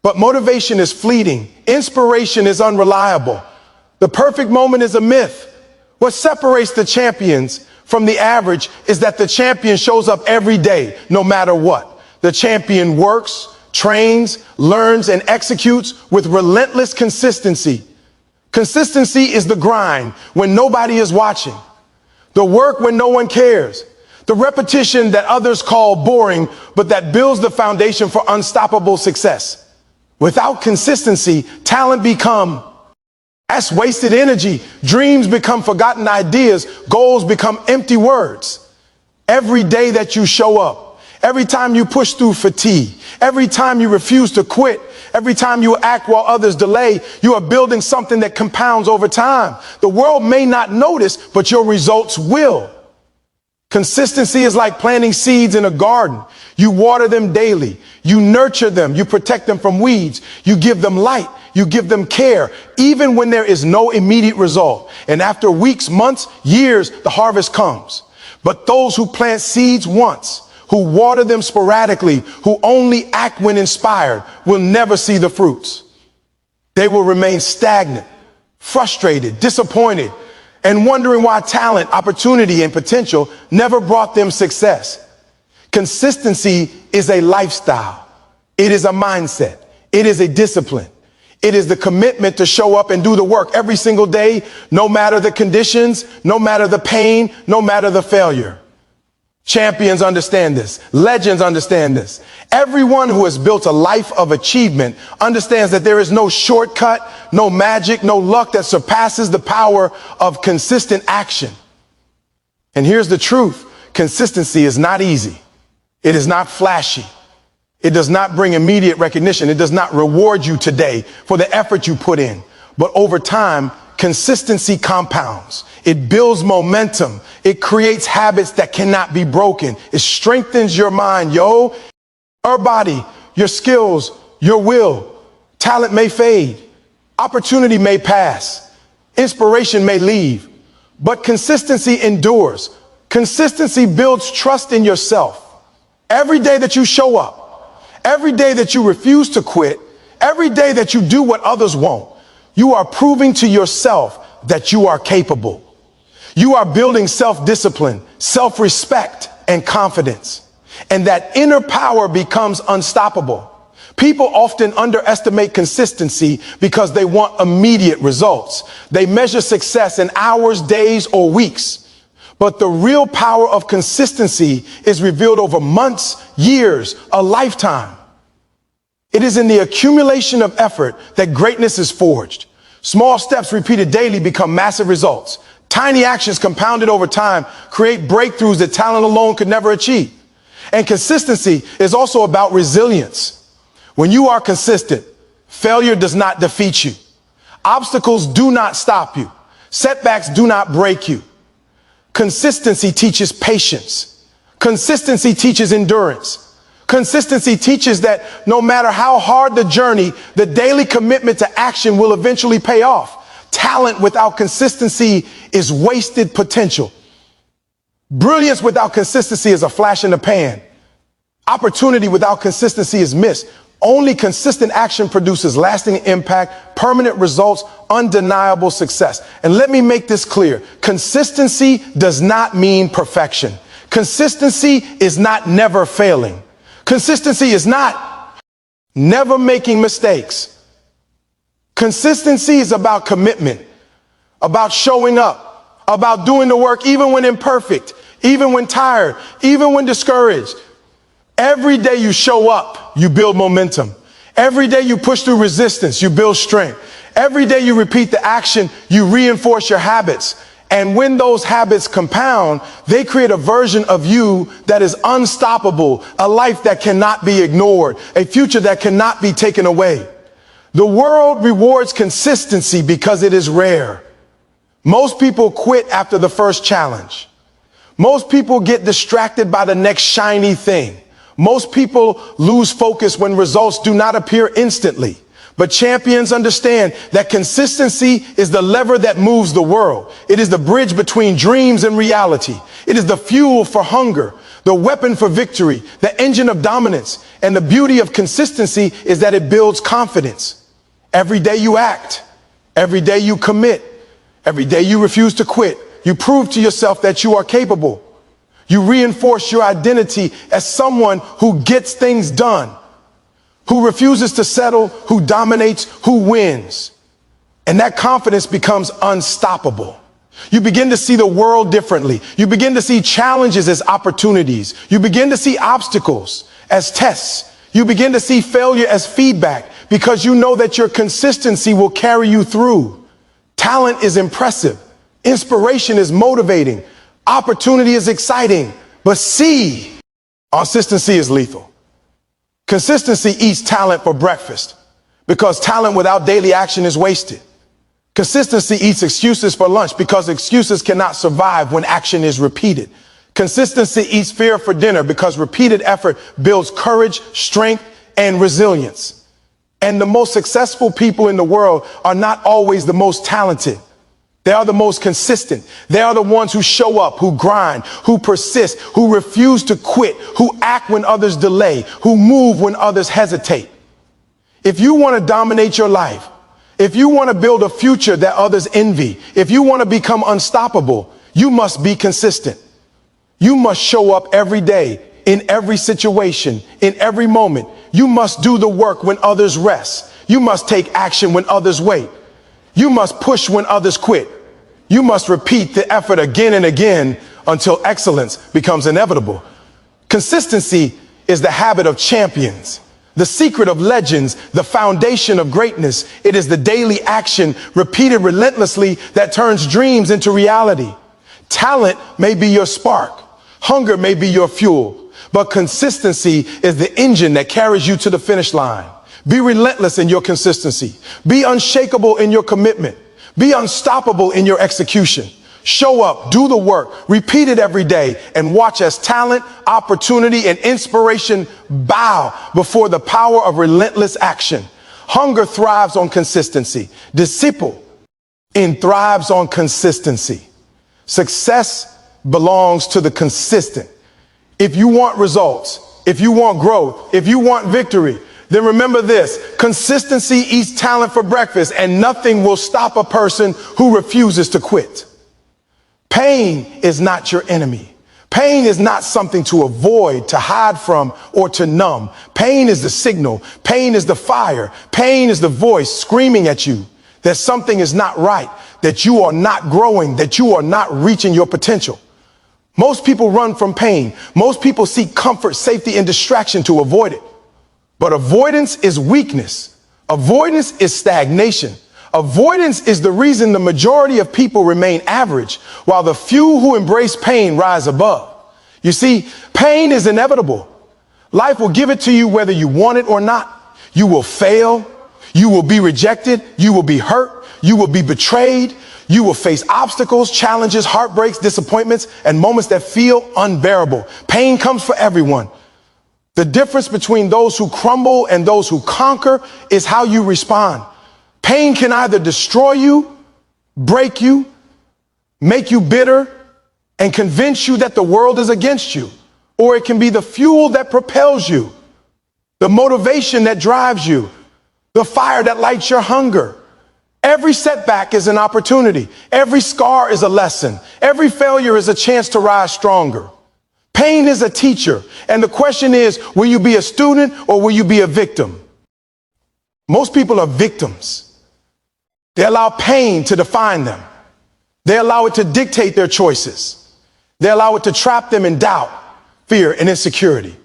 But motivation is fleeting. Inspiration is unreliable. The perfect moment is a myth. What separates the champions from the average is that the champion shows up every day, no matter what. The champion works, trains, learns, and executes with relentless consistency. Consistency is the grind when nobody is watching, the work when no one cares, the repetition that others call boring, but that builds the foundation for unstoppable success. Without consistency, that's wasted energy. Dreams become forgotten ideas. Goals become empty words. Every day that you show up, every time you push through fatigue, every time you refuse to quit, every time you act while others delay, you are building something that compounds over time. The world may not notice, but your results will. Consistency is like planting seeds in a garden. You water them daily. You nurture them. You protect them from weeds. You give them light. You give them care, even when there is no immediate result. And after weeks, months, years, the harvest comes. But those who plant seeds once, who water them sporadically, who only act when inspired, will never see the fruits. They will remain stagnant, frustrated, disappointed, and wondering why talent, opportunity, and potential never brought them success. Consistency is a lifestyle. It is a mindset. It is a discipline. It is the commitment to show up and do the work every single day, no matter the conditions, no matter the pain, no matter the failure. Champions understand this. Legends understand this. Everyone who has built a life of achievement understands that there is no shortcut, no magic, no luck that surpasses the power of consistent action. And here's the truth. Consistency is not easy. It is not flashy. It does not bring immediate recognition. It does not reward you today for the effort you put in. But over time, consistency compounds. It builds momentum. It creates habits that cannot be broken. It strengthens your mind, your body, your skills, your will. Talent may fade. Opportunity may pass. Inspiration may leave. But consistency endures. Consistency builds trust in yourself. Every day that you show up, every day that you refuse to quit, every day that you do what others won't, you are proving to yourself that you are capable. You are building self-discipline, self-respect, and confidence. And that inner power becomes unstoppable. People often underestimate consistency because they want immediate results. They measure success in hours, days, or weeks. But the real power of consistency is revealed over months, years, a lifetime. It is in the accumulation of effort that greatness is forged. Small steps repeated daily become massive results. Tiny actions compounded over time create breakthroughs that talent alone could never achieve. And consistency is also about resilience. When you are consistent, failure does not defeat you. Obstacles do not stop you. Setbacks do not break you. Consistency teaches patience. Consistency teaches endurance. Consistency teaches that no matter how hard the journey, the daily commitment to action will eventually pay off. Talent without consistency is wasted potential. Brilliance without consistency is a flash in the pan. Opportunity without consistency is missed. Only consistent action produces lasting impact, permanent results, undeniable success. And let me make this clear. Consistency does not mean perfection. Consistency is not never failing. Consistency is not never making mistakes. Consistency is about commitment, about showing up, about doing the work even when imperfect, even when tired, even when discouraged. Every day you show up, you build momentum. Every day you push through resistance, you build strength. Every day you repeat the action, you reinforce your habits. And when those habits compound, they create a version of you that is unstoppable, a life that cannot be ignored, a future that cannot be taken away. The world rewards consistency because it is rare. Most people quit after the first challenge. Most people get distracted by the next shiny thing. Most people lose focus when results do not appear instantly. But champions understand that consistency is the lever that moves the world. It is the bridge between dreams and reality. It is the fuel for hunger, the weapon for victory, the engine of dominance. And the beauty of consistency is that it builds confidence. Every day you act, every day you commit, every day you refuse to quit, you prove to yourself that you are capable. You reinforce your identity as someone who gets things done, who refuses to settle, who dominates, who wins. And that confidence becomes unstoppable. You begin to see the world differently. You begin to see challenges as opportunities. You begin to see obstacles as tests. You begin to see failure as feedback because you know that your consistency will carry you through. Talent is impressive. Inspiration is motivating. Opportunity is exciting. But consistency is lethal. Consistency eats talent for breakfast because talent without daily action is wasted. Consistency eats excuses for lunch because excuses cannot survive when action is repeated. Consistency eats fear for dinner because repeated effort builds courage, strength, and resilience. And the most successful people in the world are not always the most talented. They are the most consistent. They are the ones who show up, who grind, who persist, who refuse to quit, who act when others delay, who move when others hesitate. If you want to dominate your life, if you want to build a future that others envy, if you want to become unstoppable, you must be consistent. You must show up every day, in every situation, in every moment. You must do the work when others rest. You must take action when others wait. You must push when others quit. You must repeat the effort again and again until excellence becomes inevitable. Consistency is the habit of champions, the secret of legends, the foundation of greatness. It is the daily action repeated relentlessly that turns dreams into reality. Talent may be your spark. Hunger may be your fuel, but consistency is the engine that carries you to the finish line. Be relentless in your consistency. Be unshakable in your commitment. Be unstoppable in your execution. Show up, do the work, repeat it every day, and watch as talent, opportunity, and inspiration bow before the power of relentless action. Hunger thrives on consistency. Disciple thrives on consistency. Success belongs to the consistent. If you want results, if you want growth, if you want victory, then remember this: consistency eats talent for breakfast, and nothing will stop a person who refuses to quit. Pain is not your enemy. Pain is not something to avoid, to hide from, or to numb. Pain is the signal. Pain is the fire. Pain is the voice screaming at you that something is not right, that you are not growing, that you are not reaching your potential. Most people run from pain. Most people seek comfort, safety, and distraction to avoid it. But avoidance is weakness. Avoidance is stagnation. Avoidance is the reason the majority of people remain average, while the few who embrace pain rise above. You see, pain is inevitable. Life will give it to you whether you want it or not. You will fail. You will be rejected. You will be hurt. You will be betrayed. You will face obstacles, challenges, heartbreaks, disappointments, and moments that feel unbearable. Pain comes for everyone. The difference between those who crumble and those who conquer is how you respond. Pain can either destroy you, break you, make you bitter, and convince you that the world is against you. Or it can be the fuel that propels you, the motivation that drives you, the fire that lights your hunger. Every setback is an opportunity. Every scar is a lesson. Every failure is a chance to rise stronger. Pain is a teacher. And the question is, will you be a student or will you be a victim? Most people are victims. They allow pain to define them. They allow it to dictate their choices. They allow it to trap them in doubt, fear, and insecurity.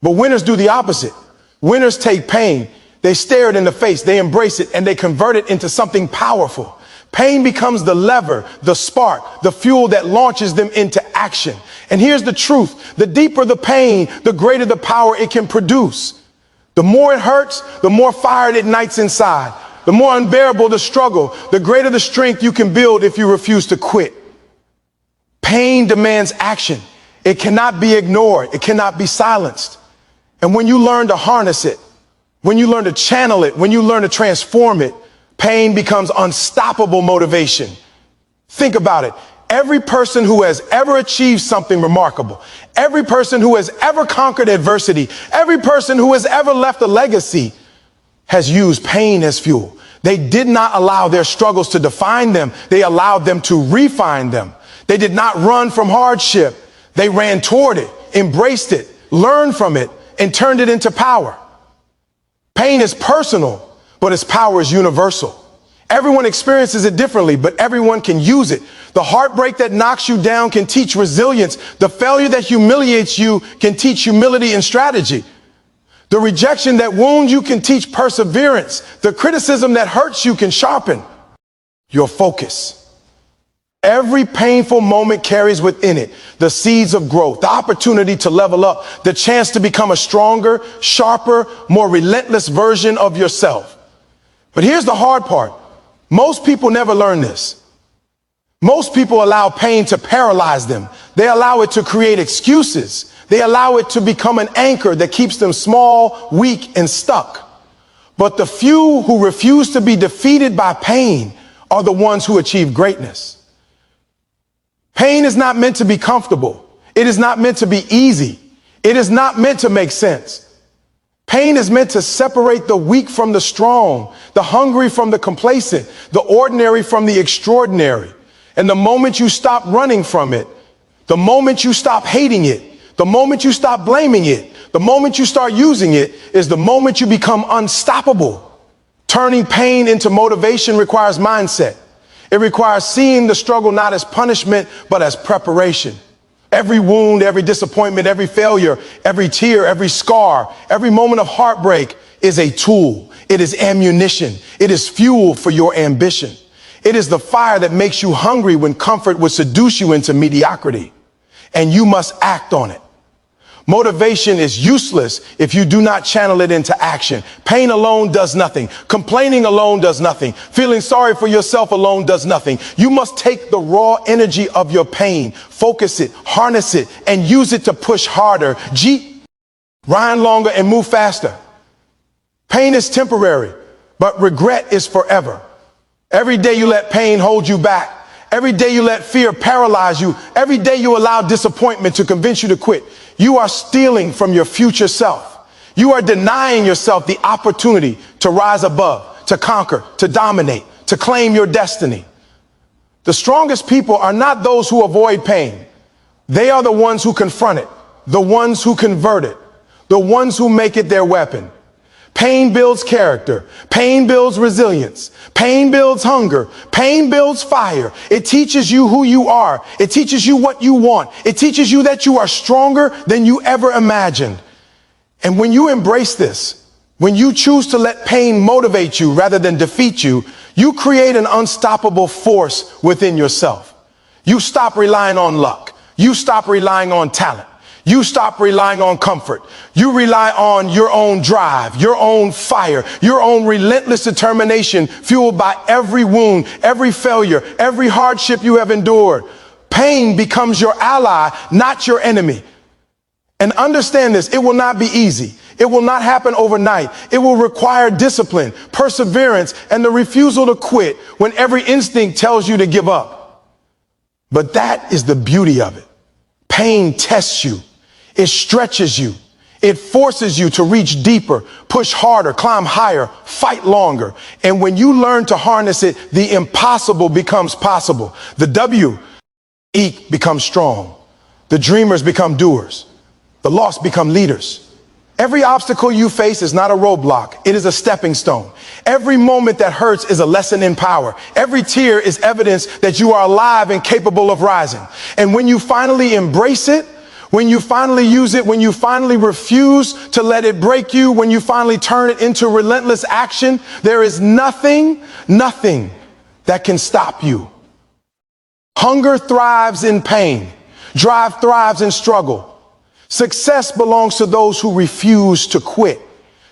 But winners do the opposite. Winners take pain. They stare it in the face, they embrace it, and they convert it into something powerful. Pain becomes the lever, the spark, the fuel that launches them into action. And here's the truth: the deeper the pain, the greater the power it can produce. The more it hurts, the more fire it ignites inside. The more unbearable the struggle, the greater the strength you can build if you refuse to quit. Pain demands action. It cannot be ignored. It cannot be silenced. And when you learn to harness it, when you learn to channel it, when you learn to transform it, pain becomes unstoppable motivation. Think about it. Every person who has ever achieved something remarkable, every person who has ever conquered adversity, every person who has ever left a legacy has used pain as fuel. They did not allow their struggles to define them. They allowed them to refine them. They did not run from hardship. They ran toward it, embraced it, learned from it, and turned it into power. Pain is personal, but its power is universal. Everyone experiences it differently, but everyone can use it. The heartbreak that knocks you down can teach resilience. The failure that humiliates you can teach humility and strategy. The rejection that wounds you can teach perseverance. The criticism that hurts you can sharpen your focus. Every painful moment carries within it the seeds of growth, the opportunity to level up, the chance to become a stronger, sharper, more relentless version of yourself. But here's the hard part. Most people never learn this. Most people allow pain to paralyze them. They allow it to create excuses. They allow it to become an anchor that keeps them small, weak, and stuck. But the few who refuse to be defeated by pain are the ones who achieve greatness. Pain is not meant to be comfortable. It is not meant to be easy. It is not meant to make sense. Pain is meant to separate the weak from the strong, the hungry from the complacent, the ordinary from the extraordinary. And the moment you stop running from it, the moment you stop hating it, the moment you stop blaming it, the moment you start using it is the moment you become unstoppable. Turning pain into motivation requires mindset. It requires seeing the struggle not as punishment, but as preparation. Every wound, every disappointment, every failure, every tear, every scar, every moment of heartbreak is a tool. It is ammunition. It is fuel for your ambition. It is the fire that makes you hungry when comfort would seduce you into mediocrity. And you must act on it. Motivation is useless if you do not channel it into action. Pain alone does nothing. Complaining alone does nothing. Feeling sorry for yourself alone does nothing. You must take the raw energy of your pain, focus it, harness it, and use it to push harder, grind longer, and move faster. Pain is temporary, but regret is forever. Every day you let pain hold you back. Every day you let fear paralyze you. Every day you allow disappointment to convince you to quit. You are stealing from your future self. You are denying yourself the opportunity to rise above, to conquer, to dominate, to claim your destiny. The strongest people are not those who avoid pain. They are the ones who confront it, the ones who convert it, the ones who make it their weapon. Pain builds character. Pain builds resilience. Pain builds hunger. Pain builds fire. It teaches you who you are. It teaches you what you want. It teaches you that you are stronger than you ever imagined. And when you embrace this, when you choose to let pain motivate you rather than defeat you, you create an unstoppable force within yourself. You stop relying on luck. You stop relying on talent. You stop relying on comfort. You rely on your own drive, your own fire, your own relentless determination fueled by every wound, every failure, every hardship you have endured. Pain becomes your ally, not your enemy. And understand this, it will not be easy. It will not happen overnight. It will require discipline, perseverance, and the refusal to quit when every instinct tells you to give up. But that is the beauty of it. Pain tests you. It stretches you. It forces you to reach deeper, push harder, climb higher, fight longer. And when you learn to harness it, the impossible becomes possible. The weak become strong. The dreamers become doers. The lost become leaders. Every obstacle you face is not a roadblock. It is a stepping stone. Every moment that hurts is a lesson in power. Every tear is evidence that you are alive and capable of rising. And when you finally embrace it, when you finally use it, when you finally refuse to let it break you, when you finally turn it into relentless action, there is nothing that can stop you. Hunger thrives in pain. Drive thrives in struggle. Success belongs to those who refuse to quit.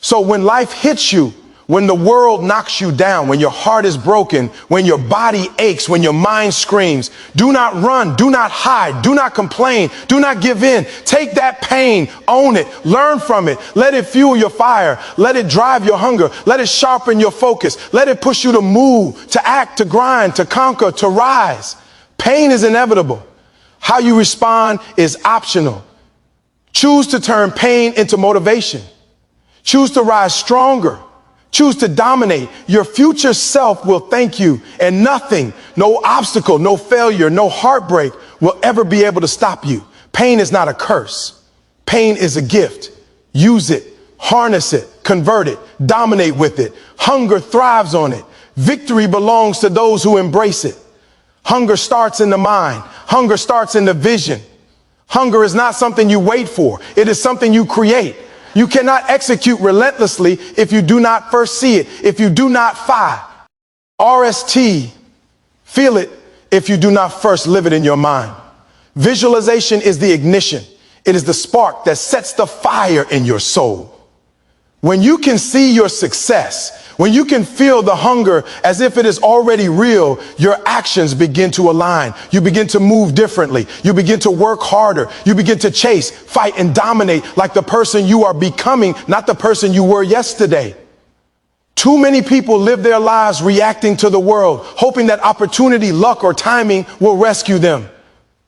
So when life hits you, when the world knocks you down, when your heart is broken, when your body aches, when your mind screams, do not run, do not hide, do not complain, do not give in. Take that pain, own it, learn from it, let it fuel your fire, let it drive your hunger, let it sharpen your focus, let it push you to move, to act, to grind, to conquer, to rise. Pain is inevitable. How you respond is optional. Choose to turn pain into motivation. Choose to rise stronger. Choose to dominate. Your future self will thank you, and nothing, no obstacle, no failure, no heartbreak will ever be able to stop you. Pain is not a curse. Pain is a gift. Use it, harness it, convert it, dominate with it. Hunger thrives on it. Victory belongs to those who embrace it. Hunger starts in the mind. Hunger starts in the vision. Hunger is not something you wait for. It is something you create. You cannot execute relentlessly if you do not first see it, if you do not feel it, if you do not first live it in your mind. Visualization is the ignition. It is the spark that sets the fire in your soul. When you can see your success, when you can feel the hunger as if it is already real, your actions begin to align. You begin to move differently. You begin to work harder. You begin to chase, fight, and dominate like the person you are becoming, not the person you were yesterday. Too many people live their lives reacting to the world, hoping that opportunity, luck, or timing will rescue them.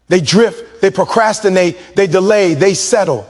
They drift, they procrastinate, they delay, they settle.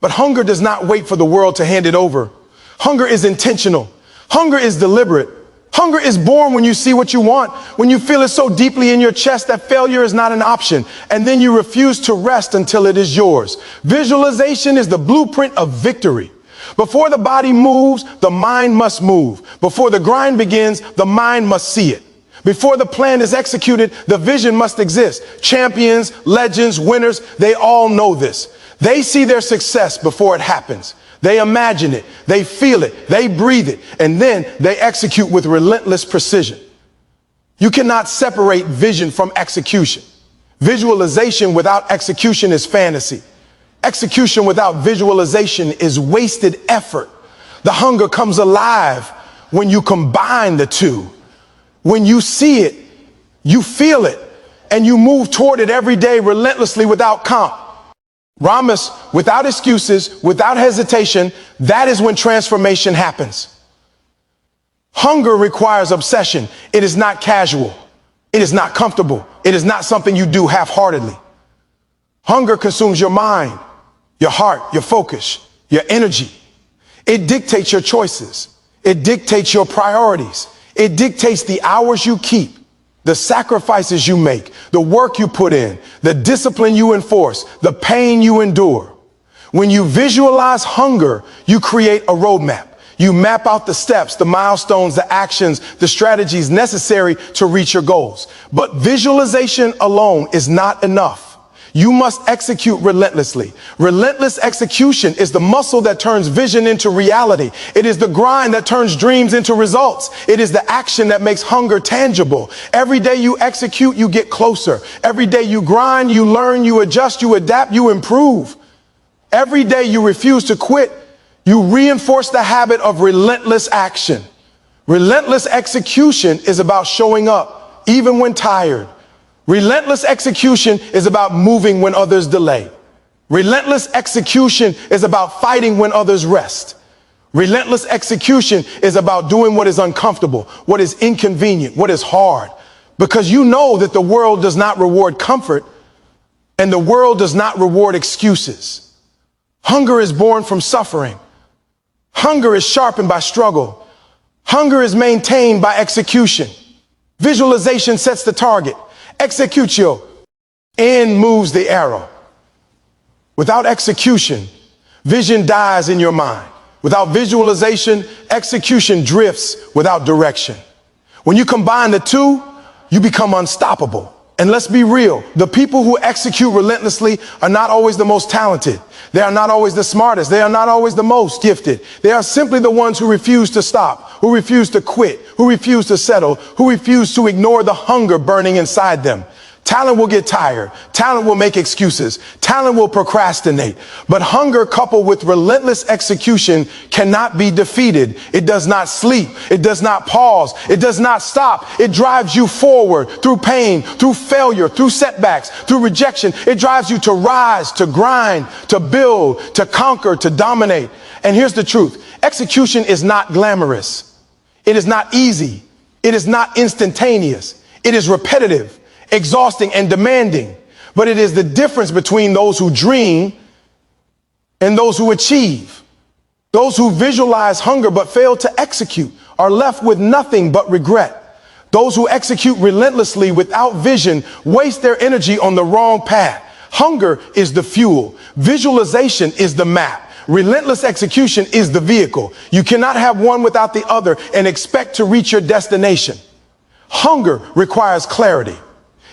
But hunger does not wait for the world to hand it over. Hunger is intentional. Hunger is deliberate. Hunger is born when you see what you want, when you feel it so deeply in your chest that failure is not an option, and then you refuse to rest until it is yours. Visualization is the blueprint of victory. Before the body moves, the mind must move. Before the grind begins, the mind must see it. Before the plan is executed, the vision must exist. Champions, legends, winners, they all know this. They see their success before it happens. They imagine it, they feel it, they breathe it, and then they execute with relentless precision. You cannot separate vision from execution. Visualization without execution is fantasy. Execution without visualization is wasted effort. The hunger comes alive when you combine the two. When you see it, you feel it, and you move toward it every day relentlessly without comp. Promise, without excuses, without hesitation, that is when transformation happens. Hunger requires obsession. It is not casual. It is not comfortable. It is not something you do half-heartedly. Hunger consumes your mind, your heart, your focus, your energy. It dictates your choices. It dictates your priorities. It dictates the hours you keep, the sacrifices you make, the work you put in, the discipline you enforce, the pain you endure. When you visualize hunger, you create a roadmap. You map out the steps, the milestones, the actions, the strategies necessary to reach your goals. But visualization alone is not enough. You must execute relentlessly. Relentless execution is the muscle that turns vision into reality. It is the grind that turns dreams into results. It is the action that makes hunger tangible. Every day you execute, you get closer. Every day you grind, you learn, you adjust, you adapt, you improve. Every day you refuse to quit, you reinforce the habit of relentless action. Relentless execution is about showing up, even when tired. Relentless execution is about moving when others delay. Relentless execution is about fighting when others rest. Relentless execution is about doing what is uncomfortable, what is inconvenient, what is hard, because you know that the world does not reward comfort and the world does not reward excuses. Hunger is born from suffering. Hunger is sharpened by struggle. Hunger is maintained by execution. Visualization sets the target. Executio, in moves the arrow. Without execution, vision dies in your mind. Without visualization, execution drifts without direction. When you combine the two, you become unstoppable. And let's be real, the people who execute relentlessly are not always the most talented. They are not always the smartest. They are not always the most gifted. They are simply the ones who refuse to stop, who refuse to quit, who refuse to settle, who refuse to ignore the hunger burning inside them. Talent will get tired. Talent will make excuses. Talent will procrastinate. But hunger coupled with relentless execution cannot be defeated. It does not sleep. It does not pause. It does not stop. It drives you forward through pain, through failure, through setbacks, through rejection. It drives you to rise, to grind, to build, to conquer, to dominate. And here's the truth. Execution is not glamorous. It is not easy. It is not instantaneous. It is repetitive, exhausting, and demanding. But it is the difference between those who dream and those who achieve. Those who visualize hunger but fail to execute are left with nothing but regret. Those who execute relentlessly without vision waste their energy on the wrong path. Hunger is the fuel. Visualization is the map. Relentless execution is the vehicle. You cannot have one without the other and expect to reach your destination. Hunger requires clarity.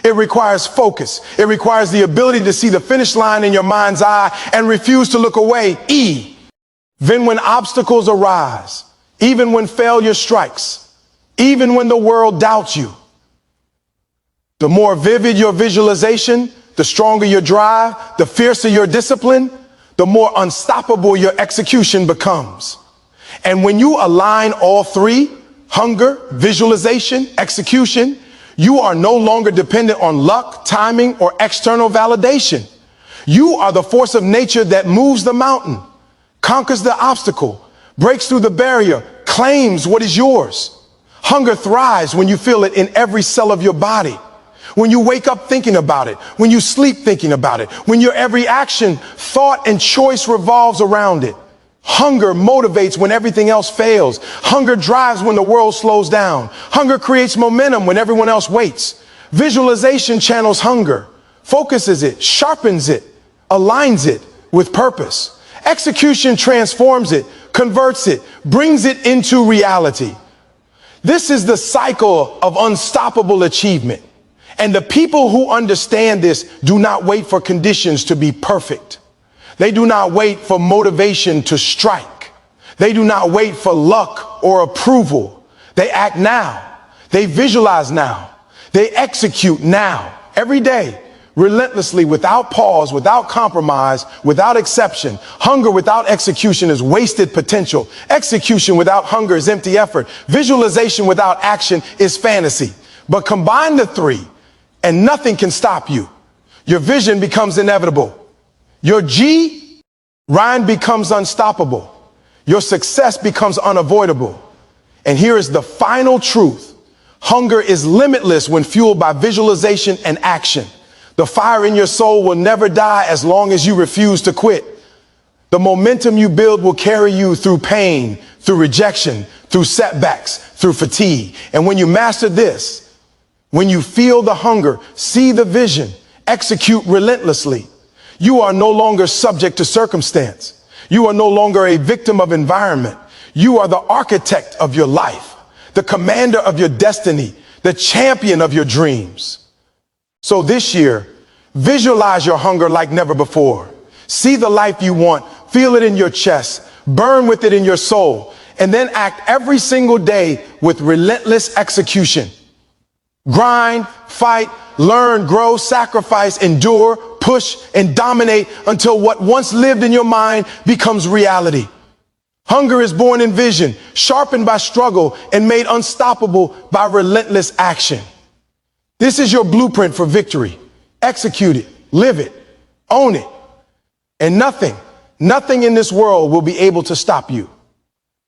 It requires focus. It requires the ability to see the finish line in your mind's eye and refuse to look away. E. Then when obstacles arise, even when failure strikes, even when the world doubts you, the more vivid your visualization, the stronger your drive, the fiercer your discipline, the more unstoppable your execution becomes. And when you align all three, hunger, visualization, execution, you are no longer dependent on luck, timing, or external validation. You are the force of nature that moves the mountain, conquers the obstacle, breaks through the barrier, claims what is yours. Hunger thrives when you feel it in every cell of your body. When you wake up thinking about it, when you sleep thinking about it, when your every action, thought, and choice revolves around it. Hunger motivates when everything else fails. Hunger drives when the world slows down. Hunger creates momentum when everyone else waits. Visualization channels hunger, focuses it, sharpens it, aligns it with purpose. Execution transforms it, converts it, brings it into reality. This is the cycle of unstoppable achievement. And the people who understand this do not wait for conditions to be perfect. They do not wait for motivation to strike. They do not wait for luck or approval. They act now. They visualize now. They execute now, every day, relentlessly, without pause, without compromise, without exception. Hunger without execution is wasted potential. Execution without hunger is empty effort. Visualization without action is fantasy. But combine the three, and nothing can stop you. Your vision becomes inevitable. Your grind becomes unstoppable. Your success becomes unavoidable. And here is the final truth. Hunger is limitless when fueled by visualization and action. The fire in your soul will never die as long as you refuse to quit. The momentum you build will carry you through pain, through rejection, through setbacks, through fatigue. And when you master this, when you feel the hunger, see the vision, execute relentlessly, you are no longer subject to circumstance. You are no longer a victim of environment. You are the architect of your life, the commander of your destiny, the champion of your dreams. So this year, visualize your hunger like never before. See the life you want, feel it in your chest, burn with it in your soul, and then act every single day with relentless execution. Grind, fight, learn, grow, sacrifice, endure, push, and dominate until what once lived in your mind becomes reality. Hunger is born in vision, sharpened by struggle, and made unstoppable by relentless action. This is your blueprint for victory. Execute it, live it, own it. And nothing in this world will be able to stop you.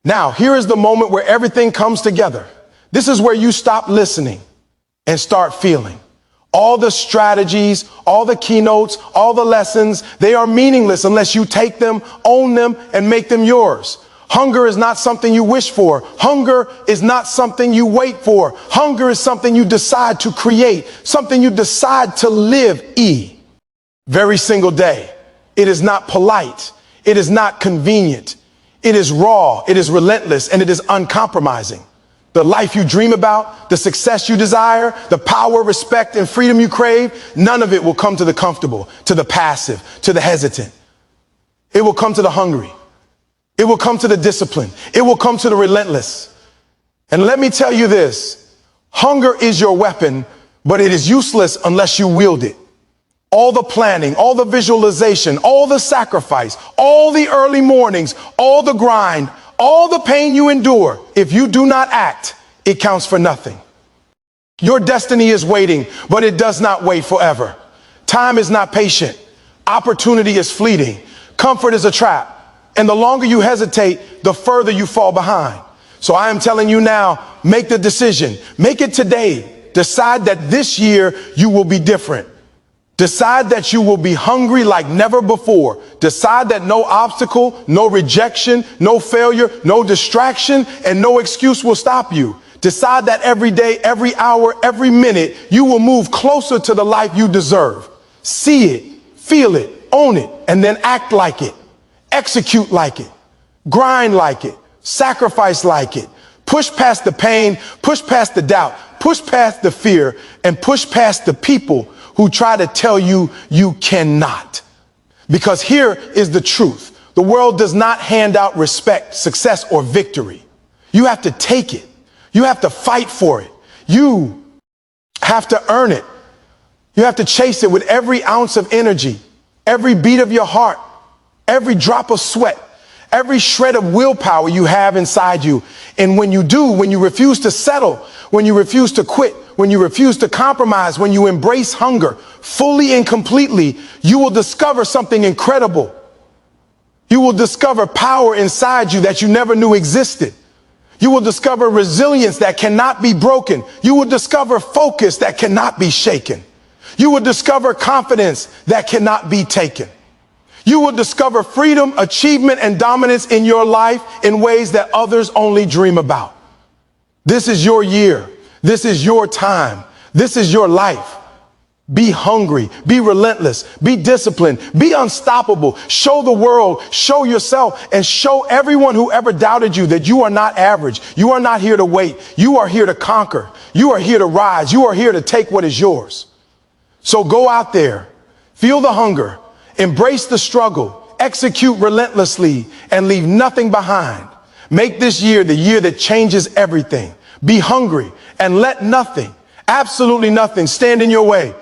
Now, here is the moment where everything comes together. This is where you stop listening and start feeling. All the strategies, all the keynotes, all the lessons, they are meaningless unless you take them, own them, and make them yours. Hunger is not something you wish for. Hunger is not something you wait for. Hunger is something you decide to create, something you decide to live every single day. It is not polite. It is not convenient. It is raw. It is relentless, and it is uncompromising. The life you dream about, the success you desire, the power, respect, and freedom you crave, none of it will come to the comfortable, to the passive, to the hesitant. It will come to the hungry. It will come to the disciplined. It will come to the relentless. And let me tell you this, hunger is your weapon, but it is useless unless you wield it. All the planning, all the visualization, all the sacrifice, all the early mornings, all the grind, all the pain you endure, if you do not act, it counts for nothing. Your destiny is waiting, but it does not wait forever. Time is not patient. Opportunity is fleeting. Comfort is a trap. And the longer you hesitate, the further you fall behind. So I am telling you now, make the decision. Make it today. Decide that this year you will be different. Decide that you will be hungry like never before. Decide that no obstacle, no rejection, no failure, no distraction, and no excuse will stop you. Decide that every day, every hour, every minute, you will move closer to the life you deserve. See it, feel it, own it, and then act like it. execute like it, grind like it, sacrifice like it, push past the pain, push past the doubt, push past the fear, and push past the people who try to tell you you cannot. Because here is the truth. The world does not hand out respect, success, or victory. You have to take it. You have to fight for it. You have to earn it. You have to chase it with every ounce of energy, every beat of your heart, every drop of sweat, every shred of willpower you have inside you. And when you do, when you refuse to settle, when you refuse to quit, when you refuse to compromise, when you embrace hunger fully and completely, you will discover something incredible. You will discover power inside you that you never knew existed. You will discover resilience that cannot be broken. You will discover focus that cannot be shaken. You will discover confidence that cannot be taken. You will discover freedom, achievement, and dominance in your life in ways that others only dream about. This is your year. This is your time. This is your life. Be hungry, be relentless, be disciplined, be unstoppable. Show the world, show yourself, and show everyone who ever doubted you that you are not average. You are not here to wait. You are here to conquer. You are here to rise. You are here to take what is yours. So go out there, feel the hunger, embrace the struggle, execute relentlessly, and leave nothing behind. Make this year the year that changes everything. Be hungry and let nothing, absolutely nothing, stand in your way.